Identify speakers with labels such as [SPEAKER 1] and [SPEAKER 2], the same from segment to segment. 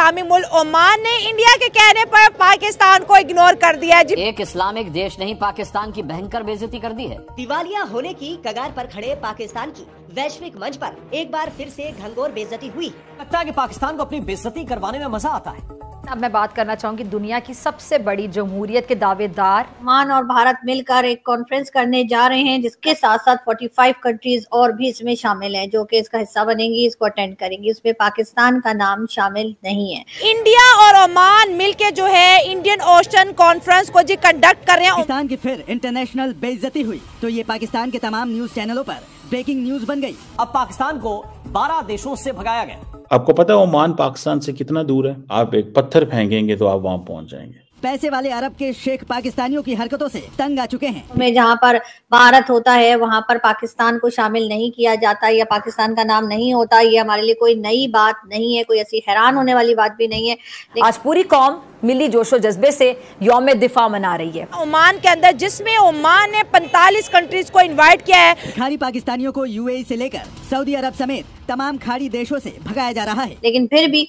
[SPEAKER 1] इस्लामी मुल्क ओमान ने इंडिया के कहने पर पाकिस्तान को इग्नोर कर दिया है।
[SPEAKER 2] एक इस्लामिक देश नहीं पाकिस्तान की भयंकर बेइज्जती कर दी है।
[SPEAKER 3] दिवालिया होने की कगार पर खड़े पाकिस्तान की वैश्विक मंच पर एक बार फिर से घनघोर बेइज्जती हुई।
[SPEAKER 4] लगता है कि पाकिस्तान को अपनी बेइज्जती करवाने में मजा आता है।
[SPEAKER 5] अब मैं बात करना चाहूंगी दुनिया की सबसे बड़ी जमहूरियत के दावेदार
[SPEAKER 6] ओमान और भारत मिलकर एक कॉन्फ्रेंस करने जा रहे हैं, जिसके साथ साथ 45 कंट्रीज और भी इसमें शामिल हैं जो कि इसका हिस्सा बनेंगी, इसको अटेंड करेंगी। इसमें पाकिस्तान का नाम शामिल नहीं है।
[SPEAKER 1] इंडिया और ओमान मिलके जो है इंडियन ओशन कॉन्फ्रेंस को जी कंडक्ट कर रहे हैं।
[SPEAKER 7] पाकिस्तान की फिर इंटरनेशनल बेइज्जती हुई तो ये पाकिस्तान के तमाम न्यूज चैनलों पर ब्रेकिंग न्यूज बन गई।
[SPEAKER 4] अब पाकिस्तान को 12 देशों से भगाया गया।
[SPEAKER 8] आपको पता है ओमान पाकिस्तान से कितना दूर है? आप एक पत्थर फेंकेंगे तो आप वहां पहुंच जाएंगे।
[SPEAKER 7] पैसे वाले अरब के शेख पाकिस्तानियों की हरकतों से तंग आ चुके हैं।
[SPEAKER 6] में जहाँ पर भारत होता है वहाँ पर पाकिस्तान को शामिल नहीं किया जाता या पाकिस्तान का नाम नहीं होता, ये हमारे लिए कोई नई बात नहीं है, कोई ऐसी हैरान होने वाली बात भी नहीं है।
[SPEAKER 5] आज पूरी कौम मिली जोशो जज्बे से यौम दिफा मना रही है।
[SPEAKER 1] ओमान के अंदर जिसमें ओमान ने 45 कंट्रीज को इनवाइट किया है।
[SPEAKER 7] खाड़ी पाकिस्तानियों को यूएई से लेकर सऊदी अरब समेत तमाम खाड़ी देशों से भगाया जा रहा है।
[SPEAKER 6] लेकिन फिर भी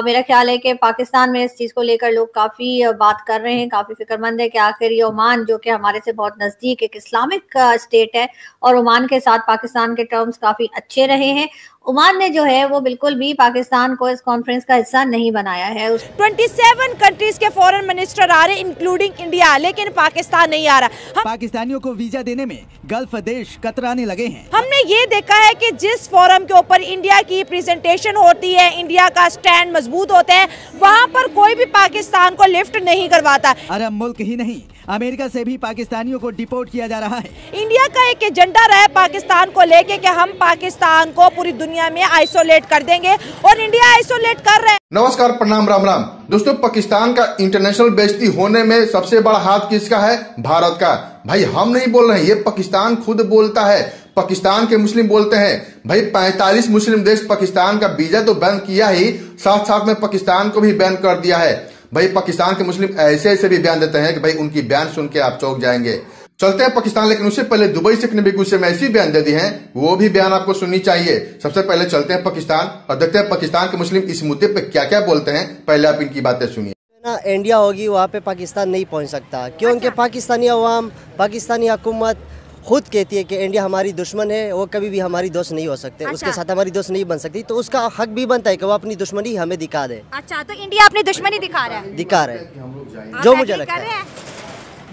[SPEAKER 6] मेरा ख्याल है कि पाकिस्तान में इस चीज को लेकर लोग काफी बात कर रहे हैं, काफी फिक्रमंद है कि आखिर ये ओमान जो कि हमारे से बहुत नजदीक एक इस्लामिक स्टेट है और ओमान के साथ पाकिस्तान के टर्म्स काफी अच्छे रहे हैं। ओमान ने जो है वो बिल्कुल भी पाकिस्तान को इस कॉन्फ्रेंस का हिस्सा नहीं बनाया है।
[SPEAKER 1] 27 कंट्रीज के फॉरेन मिनिस्टर आ रहे इंक्लूडिंग इंडिया, लेकिन पाकिस्तान नहीं आ रहा।
[SPEAKER 7] पाकिस्तानियों को वीजा देने में गल्फ देश कतराने लगे हैं।
[SPEAKER 1] हमने ये देखा है कि जिस फोरम के ऊपर इंडिया की प्रेजेंटेशन होती है, इंडिया का स्टैंड मजबूत होता है, वहाँ पर कोई भी पाकिस्तान को लिफ्ट नहीं करवाता।
[SPEAKER 7] अरब मुल्क ही नहीं, अमेरिका से भी पाकिस्तानियों को डिपोर्ट किया जा रहा है।
[SPEAKER 1] इंडिया का एक एजेंडा रहा है पाकिस्तान को लेके कि हम पाकिस्तान को पूरी दुनिया में आइसोलेट कर देंगे और इंडिया आइसोलेट कर रहे हैं।
[SPEAKER 9] नमस्कार, प्रणाम, राम राम। दोस्तों, पाकिस्तान का इंटरनेशनल बेइज्जती होने में सबसे बड़ा हाथ किसका है? भारत का। भाई हम नहीं बोल रहे हैं, ये पाकिस्तान खुद बोलता है। पाकिस्तान के मुस्लिम बोलते हैं। भाई 45 मुस्लिम देश पाकिस्तान का वीजा तो बैन किया ही, साथ साथ में पाकिस्तान को भी बैन कर दिया है। भाई पाकिस्तान के मुस्लिम ऐसे ऐसे भी बयान देते हैं कि भाई उनकी बयान सुन के आप चौंक जाएंगे। चलते हैं पाकिस्तान, लेकिन उससे पहले दुबई से नबी गुस्से में ऐसी बयान दे दी हैं, वो भी बयान आपको सुननी चाहिए। सबसे पहले चलते हैं पाकिस्तान और देखते हैं पाकिस्तान के मुस्लिम इस मुद्दे पे क्या क्या बोलते हैं। पहले आप इनकी बातें सुनिए।
[SPEAKER 10] ना इंडिया होगी वहाँ पे पाकिस्तान नहीं पहुँच सकता, क्योंकि पाकिस्तानी अवाम, पाकिस्तानी हुकूमत खुद कहती है कि इंडिया हमारी दुश्मन है, वो कभी भी हमारी दोस्त नहीं हो सकते। उसके साथ हमारी दोस्त नहीं बन सकती, तो उसका हक भी बनता है कि वो अपनी दुश्मनी हमें दिखा दे।
[SPEAKER 5] अच्छा, तो इंडिया अपनी दुश्मनी दिखा रहा
[SPEAKER 10] है जो मुझे लगता है।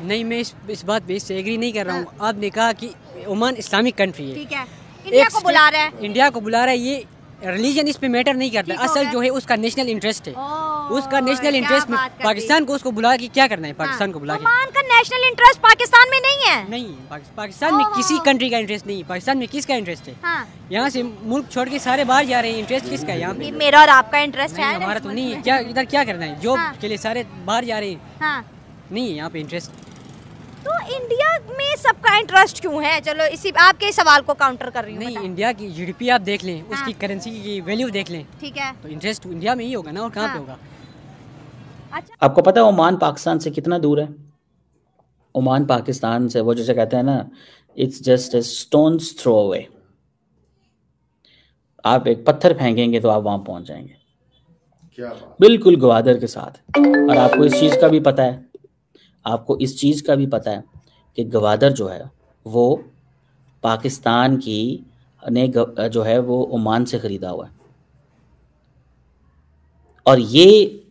[SPEAKER 11] नहीं, मैं इस बात पे इससे एग्री नहीं कर रहा हूँ। आपने कहा कि ओमान इस्लामिक कंट्री है,
[SPEAKER 5] ठीक है, इंडिया को बुला रहा है।
[SPEAKER 11] इंडिया को बुला रहा है, ये रिलीजन इस पे मैटर नहीं करता। असल जो है उसका नेशनल इंटरेस्ट है, उसका नेशनल इंटरेस्ट में पाकिस्तान को उसको बुला के क्या करना है? पाकिस्तान को बुला के
[SPEAKER 5] ओमान का नेशनल इंटरेस्ट पाकिस्तान में नहीं है।
[SPEAKER 11] नहीं, पाकिस्तान में किसी कंट्री का इंटरेस्ट नहीं है। पाकिस्तान में किसका इंटरेस्ट है? यहाँ से मुल्क छोड़ के सारे बाहर जा रहे हैं, इंटरेस्ट किसका है यहाँ पे?
[SPEAKER 5] मेरा और आपका इंटरेस्ट है।
[SPEAKER 11] हमारा तो नहीं है। क्या इधर क्या करना है? जॉब के लिए सारे बाहर जा रहे हैं, नहीं है यहाँ पे इंटरेस्ट।
[SPEAKER 5] तो इंडिया में सबका इंटरेस्ट क्यों है? चलो इसी आपके सवाल को काउंटर कर रही हूँ।
[SPEAKER 11] नहीं, इंडिया की जीडीपी आप देख लें, उसकी करेंसी की वैल्यू देख लें,
[SPEAKER 5] ठीक है,
[SPEAKER 11] तो इंटरेस्ट इंडिया में ही होगा ना, और कहाँ पे होगा?
[SPEAKER 1] अच्छा,
[SPEAKER 8] आपको पता है ओमान पाकिस्तान से कितना दूर है? ओमान पाकिस्तान से वो जैसे कहते हैं ना, it's just a stone's throw away. आप एक पत्थर फेंकेंगे तो आप वहां पहुंच जाएंगे। क्या बात? बिल्कुल गवादर के साथ। और आपको इस चीज का भी पता है, आपको इस चीज़ का भी पता है कि गवादर जो है वो पाकिस्तान की ने जो है वो ओमान से ख़रीदा हुआ है। और ये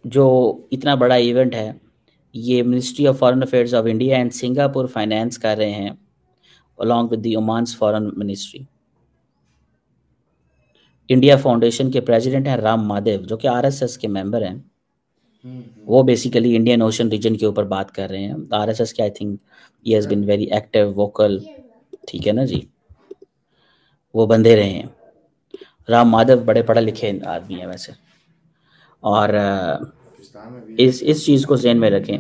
[SPEAKER 8] जो इतना बड़ा इवेंट है, ये ministry of foreign affairs of India and Singapore finance कर रहे हैं along with the Oman's foreign ministry. India foundation के प्रेसिडेंट हैं राम माधव, जो कि आरएसएस के मेंबर हैं। वो बेसिकली इंडियन ओशन रीजन के ऊपर बात कर रहे हैं। आरएसएस के I think he has been very active, vocal, ठीक है ना जी, वो बंदे रहे हैं। राम माधव बड़े पढ़े लिखे आदमी हैं वैसे, और इस चीज़ को ज़हन में रखें।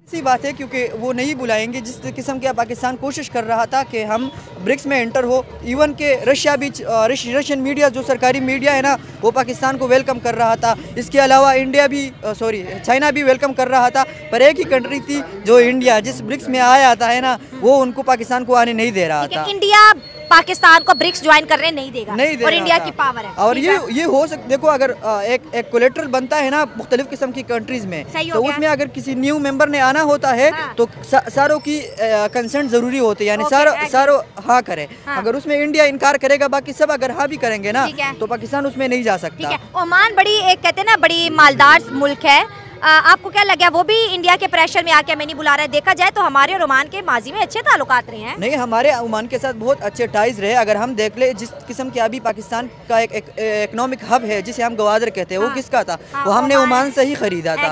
[SPEAKER 12] सी बात है, क्योंकि वो नहीं बुलाएंगे जिस किस्म का पाकिस्तान कोशिश कर रहा था कि हम ब्रिक्स में एंटर हो। इवन के रशिया भी, रशियन मीडिया जो सरकारी मीडिया है ना, वो पाकिस्तान को वेलकम कर रहा था। इसके अलावा इंडिया भी चाइना भी वेलकम कर रहा था। पर एक ही कंट्री थी जो इंडिया, जिस ब्रिक्स में आया था है ना, वो उनको पाकिस्तान को आने नहीं दे रहा था।
[SPEAKER 5] इंडिया पाकिस्तान को ब्रिक्स ज्वाइन करने नहीं देगा और इंडिया की पावर है।
[SPEAKER 12] और ये हो सकता, देखो अगर एक कोलेट्रल बनता है ना मुख्तलिफ किस्म की कंट्रीज में, तो उसमें अगर किसी न्यू मेंबर ने आना होता है तो सारों की कंसेंट जरूरी होती है, यानी सारों हाँ करे। अगर उसमें इंडिया इनकार करेगा, बाकी सब अगर हाँ भी करेंगे ना, तो पाकिस्तान उसमें नहीं जा सकता।
[SPEAKER 5] ओमान बड़ी एक कहते हैं ना बड़ी मालदार मुल्क है, आपको क्या लगा वो भी इंडिया के प्रेशर में आके हमें नहीं बुला रहा है? देखा जाए तो हमारे और ओमान के माजी में अच्छे ताल्लुकात रहे हैं।
[SPEAKER 12] नहीं, हमारे ओमान के साथ बहुत अच्छे टाइज रहे। अगर हम देख ले जिस किस्म के अभी पाकिस्तान का एक इकोनॉमिक हब है जिसे हम गवादर कहते हैं, वो किसका था? वो हमने ओमान से ही खरीदा था,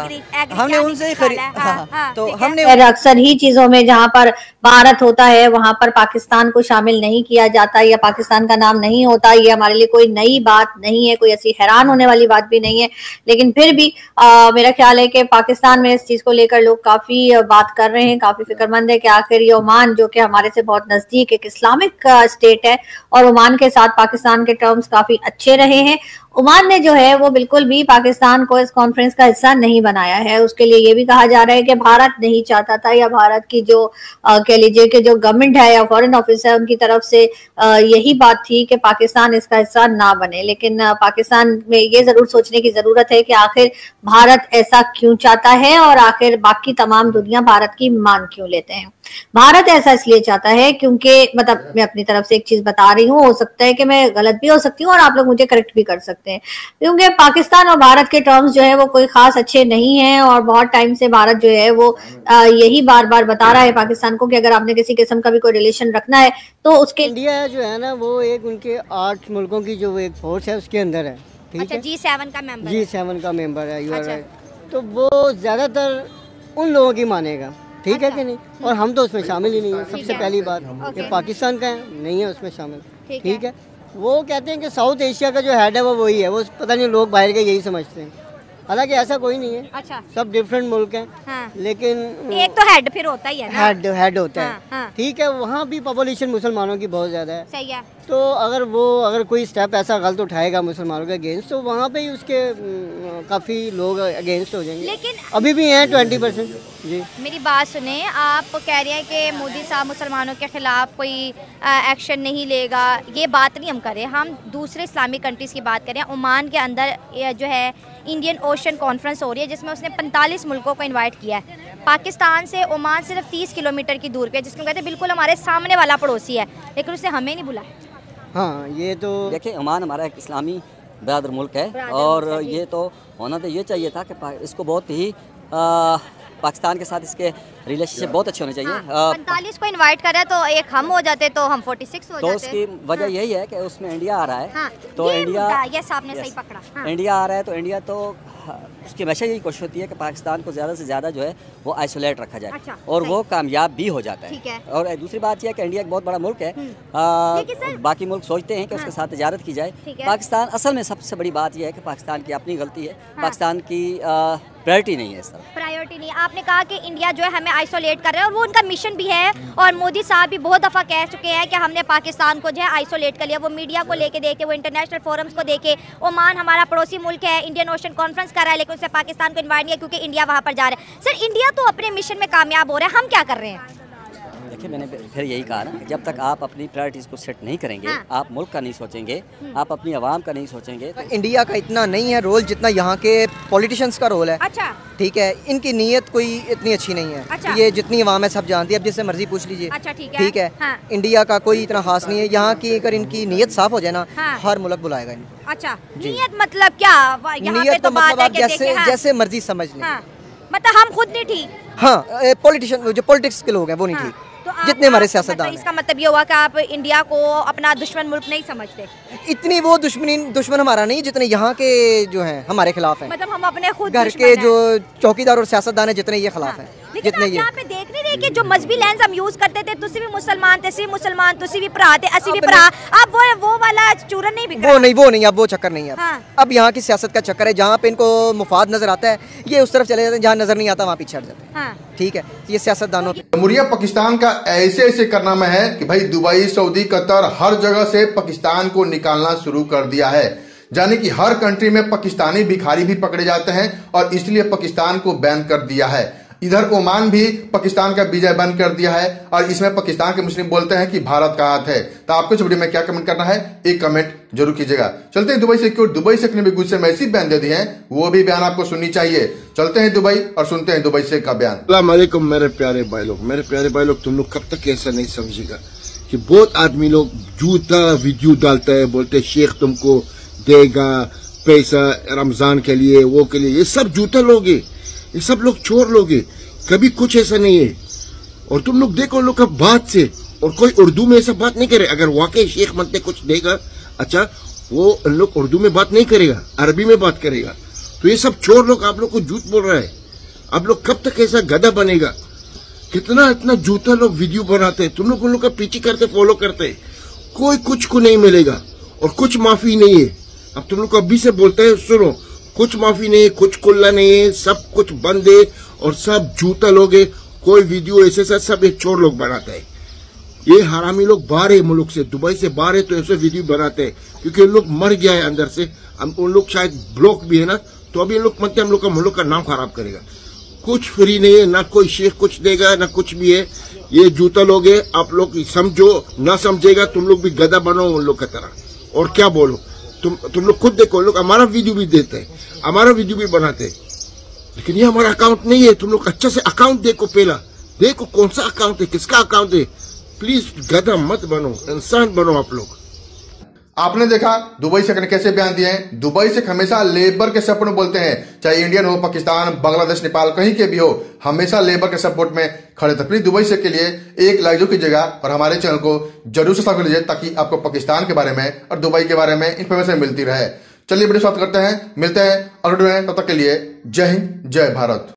[SPEAKER 12] हमने उनसे ही खरीदा। तो हमने
[SPEAKER 6] अक्सर ही चीजों में जहाँ पर भारत होता है वहाँ पर पाकिस्तान को शामिल नहीं किया जाता या पाकिस्तान का नाम नहीं होता। ये हमारे लिए कोई नई बात नहीं है, कोई ऐसी हैरान होने वाली बात भी नहीं है। लेकिन फिर भी मेरा ख्याल है कि पाकिस्तान में इस चीज को लेकर लोग काफी बात कर रहे हैं, काफी फिक्रमंद है कि आखिर ये ओमान जो कि हमारे से बहुत नजदीक एक इस्लामिक स्टेट है और ओमान के साथ पाकिस्तान के टर्म्स काफी अच्छे रहे हैं। ओमान ने जो है वो बिल्कुल भी पाकिस्तान को इस कॉन्फ्रेंस का हिस्सा नहीं बनाया है। उसके लिए ये भी कहा जा रहा है कि भारत नहीं चाहता था या भारत की जो कह लीजिए कि जो गवर्नमेंट है या फॉरेन ऑफिस है उनकी तरफ से यही बात थी कि पाकिस्तान इसका हिस्सा ना बने। लेकिन पाकिस्तान में ये जरूर सोचने की जरूरत है कि आखिर भारत ऐसा क्यों चाहता है और आखिर बाकी तमाम दुनिया भारत की मान क्यों लेते हैं। भारत ऐसा इसलिए चाहता है क्योंकि मतलब मैं अपनी तरफ से एक चीज बता रही हूँ, हो सकता है कि मैं गलत भी हो सकती हूँ और आप लोग मुझे करेक्ट भी कर सकते हैं, क्योंकि पाकिस्तान और भारत के टर्म्स जो है वो कोई खास अच्छे नहीं है और बहुत टाइम से भारत जो है वो यही बार बार बता रहा है पाकिस्तान को कि अगर आपने किसी किस्म का भी कोई रिलेशन रखना है तो उसके
[SPEAKER 13] इंडिया जो है ना वो एक उनके 8 मुल्कों की जो एक फोर्स है उसके अंदर है।
[SPEAKER 5] ठीक है, G7 का मेंबर
[SPEAKER 13] G7 का मेंबर है, यू आर राइट। तो वो ज्यादातर उन लोगों की मानेगा, ठीक है कि नहीं? और हम तो उसमें शामिल ही नहीं है। सबसे पहली बात कि पाकिस्तान का नहीं है उसमें शामिल, ठीक है। वो कहते हैं कि साउथ एशिया का जो हेड है वो वही है, वो पता नहीं लोग बाहर के यही समझते हैं, हालांकि ऐसा कोई नहीं है।
[SPEAKER 5] अच्छा।
[SPEAKER 13] सब डिफरेंट मुल्क हैं।
[SPEAKER 5] हाँ।
[SPEAKER 13] लेकिन
[SPEAKER 5] एक तो हेड फिर होता ही है ना?
[SPEAKER 13] हेड होता है।
[SPEAKER 5] हाँ।
[SPEAKER 13] ठीक है, वहाँ भी पॉपुलेशन मुसलमानों की बहुत ज्यादा है।
[SPEAKER 5] सही है।
[SPEAKER 13] तो अगर कोई स्टेप ऐसा गलत उठाएगा मुसलमानों के अगेंस्ट तो वहाँ पे ही उसके काफी लोग अगेंस्ट हो जाएंगे।
[SPEAKER 5] लेकिन
[SPEAKER 13] अभी भी हैं 20%। जी
[SPEAKER 5] मेरी बात सुने, आप कह रहे हैं कि मोदी साहब मुसलमानों के खिलाफ कोई एक्शन नहीं लेगा, ये बात नहीं हम करें, हम दूसरे इस्लामिक कंट्रीज़ की बात करें। ओमान के अंदर जो है इंडियन ओशन कॉन्फ्रेंस हो रही है जिसमें उसने 45 मुल्कों को इनवाइट किया है। पाकिस्तान से ओमान सिर्फ 30 किलोमीटर की दूर पे, जिसको कहते हैं बिल्कुल हमारे सामने वाला पड़ोसी है, लेकिन उसने हमें नहीं बुलाया।
[SPEAKER 13] हाँ, ये तो
[SPEAKER 14] देखिए ओमान हमारा एक इस्लामी बरादर मुल्क है और ये तो होना तो ये चाहिए था कि इसको बहुत ही पाकिस्तान के साथ इसके रिलेशनशिप बहुत अच्छे होने चाहिए।
[SPEAKER 5] 45 को इनवाइट करा तो एक हम हो जाते तो हम 46 हो जाते।
[SPEAKER 14] तो उसकी वजह यही है कि उसमें इंडिया आ रहा है।
[SPEAKER 5] हाँ,
[SPEAKER 14] तो इंडिया
[SPEAKER 5] यस आपने सही पकड़ा। हाँ।
[SPEAKER 14] इंडिया आ रहा है तो इंडिया तो उसकी हमेशा यही कोशिश होती है कि पाकिस्तान को ज़्यादा से ज़्यादा जो है वो आइसोलेट रखा जाए। अच्छा, और वो कामयाब भी हो जाता है। और दूसरी बात यह है कि इंडिया एक बहुत बड़ा मुल्क है, बाकी मुल्क सोचते हैं कि उसके साथ तिजारत की जाए। पाकिस्तान असल में सबसे बड़ी बात यह है कि पाकिस्तान की अपनी गलती है, पाकिस्तान की प्रायोरिटी नहीं है। इस तरह
[SPEAKER 5] प्रायोरिटी नहीं। आपने कहा कि इंडिया जो है हमें आइसोलेट कर रहा है और वो उनका मिशन भी है और मोदी साहब भी बहुत दफ़ा कह चुके हैं कि हमने पाकिस्तान को जो है आइसोलेट कर लिया। वो मीडिया को लेके देखे, वो इंटरनेशनल फोरम्स को देखे। ओमान हमारा पड़ोसी मुल्क है, इंडियन ओशन कॉन्फ्रेंस कर रहा है, लेकिन उससे पाकिस्तान को इन्वाइट नहीं है क्योंकि इंडिया वहाँ पर जा रहा है। सर, इंडिया तो अपने मिशन में कामयाब हो रहा है, हम क्या कर रहे हैं?
[SPEAKER 14] देखिए, मैंने फिर यही कहा ना, जब तक आप अपनी प्रायोरिटीज़ को सेट नहीं करेंगे, आप मुल्क का नहीं सोचेंगे, आप अपनी आवाम का नहीं सोचेंगे।
[SPEAKER 12] तो इंडिया का इतना नहीं है रोल जितना यहाँ के पॉलिटिशियंस का रोल है।
[SPEAKER 5] अच्छा।
[SPEAKER 12] ठीक है, इनकी नीयत कोई इतनी अच्छी नहीं है। अच्छा। ये जितनी आवाम है सब जानती है, अब जिससे मर्जी पूछ लीजिए।
[SPEAKER 5] अच्छा,
[SPEAKER 12] ठीक है। हाँ। इंडिया का कोई इतना खास नहीं है यहाँ की। अगर इनकी नीयत साफ हो जाए ना, हर मुल्क बुलाएगा इनको।
[SPEAKER 5] अच्छा, नीयत मतलब क्या?
[SPEAKER 12] नीयत तो मतलब आप जैसे मर्जी समझ लें,
[SPEAKER 5] मतलब हम खुद नहीं ठीक।
[SPEAKER 12] हाँ, पॉलिटिशियन जो पॉलिटिक्स के लोग हैं वो नहीं ठीक, जितने हमारे सियासतदान।
[SPEAKER 5] इसका मतलब ये हुआ कि आप इंडिया को अपना दुश्मन मुल्क नहीं समझते?
[SPEAKER 12] इतनी वो दुश्मन हमारा नहीं जितने यहाँ के जो हैं हमारे खिलाफ हैं।
[SPEAKER 5] मतलब हम अपने खुद
[SPEAKER 12] घर के जो चौकीदार और सियासतदान हैं जितने ये खिलाफ हैं।
[SPEAKER 5] जितने ये यहाँ पे देख नहीं रहे कि जो मजहबी लेंस हम यूज करते थे, तुसी भी मुसलमान थे, तुसी भी भरा थे, असी भी भरा, अब वो वाला चूरन नहीं बिक रहा।
[SPEAKER 12] वो नहीं, अब वो चक्कर नहीं है। अब यहाँ की सियासत का चक्कर है, जहाँ पे इनको मुफाद नजर आता है ये उस तरफ चले जाते हैं, जहाँ नजर नहीं आता वहाँ पीछे हट जाते हैं। ठीक है, ये सियासतदानों की
[SPEAKER 9] जमहूरिया पाकिस्तान का ऐसे करना है कि भाई दुबई, सऊदी, कतर हर जगह से पाकिस्तान को निकालना शुरू कर दिया है। यानी कि हर कंट्री में पाकिस्तानी भिखारी भी पकड़े जाते हैं और इसलिए पाकिस्तान को बैन कर दिया है। इधर ओमान भी पाकिस्तान का विजय बंद कर दिया है और इसमें पाकिस्तान के मुस्लिम बोलते हैं कि भारत का हाथ है। तो आपको इस वीडियो में क्या कमेंट करना है, एक कमेंट जरूर कीजिएगा। चलते हैं दुबई से, क्यों दुबई से भी गुस्से में ऐसी बयान दे दिए हैं, वो भी बयान आपको सुननी चाहिए। चलते हैं दुबई और सुनते हैं दुबई से का बयान।
[SPEAKER 15] अस्सलाम वालेकुम मेरे प्यारे भाई लोग, मेरे प्यारे भाई लोग, तुम लोग कब तक ऐसा नहीं समझेगा कि बहुत आदमी लोग झूठा वीडियो डालता है, बोलते शेख तुमको देगा पैसा रमजान के लिए, वो के लिए। ये सब झूठा लोग है, ये सब लोग चोर लोग है, कभी कुछ ऐसा नहीं है। और तुम लोग देखो लोग का बात से, और कोई उर्दू में ऐसा बात नहीं करे। अगर वाकई शेख मनते कुछ देगा, अच्छा वो लोग उर्दू में बात नहीं करेगा, अरबी में बात करेगा। तो ये सब चोर लोग आप लोग को झूठ बोल रहा है। आप लोग कब तक ऐसा गधा बनेगा? कितना इतना झूठा लोग वीडियो बनाते हैं, तुम लोग उन लोग का पीछे करते फॉलो करते हैं, कोई कुछ को नहीं मिलेगा और कुछ माफी नहीं है। अब तुम लोग को अभी से बोलते हैं, सुनो, कुछ माफी नहीं है, कुछ कुल्ला नहीं है, सब कुछ बंद है और सब झूठा लोग है। कोई वीडियो ऐसे सब एक चोर लोग बनाता है। ये हरामी लोग बाहर है, मुल्क से, दुबई से बाहर है, तो ऐसे वीडियो बनाते हैं क्योंकि उन लोग मर गया है अंदर से। उन लोग शायद ब्लॉक भी है ना, तो अभी इन लोग मतलब हम लोग का मुल्क का नाम खराब करेगा। कुछ फ्री नहीं है, ना कोई शेख कुछ देगा, ना कुछ भी है। ये जूता लोग है, आप लोग समझो, ना समझेगा तुम लोग भी गधा बनो उन लोग की तरह। और क्या बोलो, तुम लोग खुद देखो, लोग हमारा वीडियो भी देते हैं, हमारा वीडियो भी बनाते हैं, लेकिन ये हमारा अकाउंट नहीं है। तुम लोग अच्छा से अकाउंट देखो, पहला देखो कौन सा अकाउंट है, किसका अकाउंट है। प्लीज गधा मत बनो, इंसान बनो आप लोग।
[SPEAKER 9] आपने देखा दुबई से कैसे बयान दिए हैं। दुबई से हमेशा लेबर के सपोर्ट में बोलते हैं, चाहे इंडियन हो, पाकिस्तान, बांग्लादेश, नेपाल, कहीं के भी हो, हमेशा लेबर के सपोर्ट में खड़े थे। प्लीज दुबई से के लिए एक लाइक जो कीजिएगा और हमारे चैनल को जरूर सब्सक्राइब कर लीजिए ताकि आपको पाकिस्तान के बारे में और दुबई के बारे में इन्फॉर्मेशन मिलती रहे। चलिए वीडियो समाप्त करते हैं, मिलते हैं अगले वीडियो में, तब तक के लिए जय हिंद, जय भारत।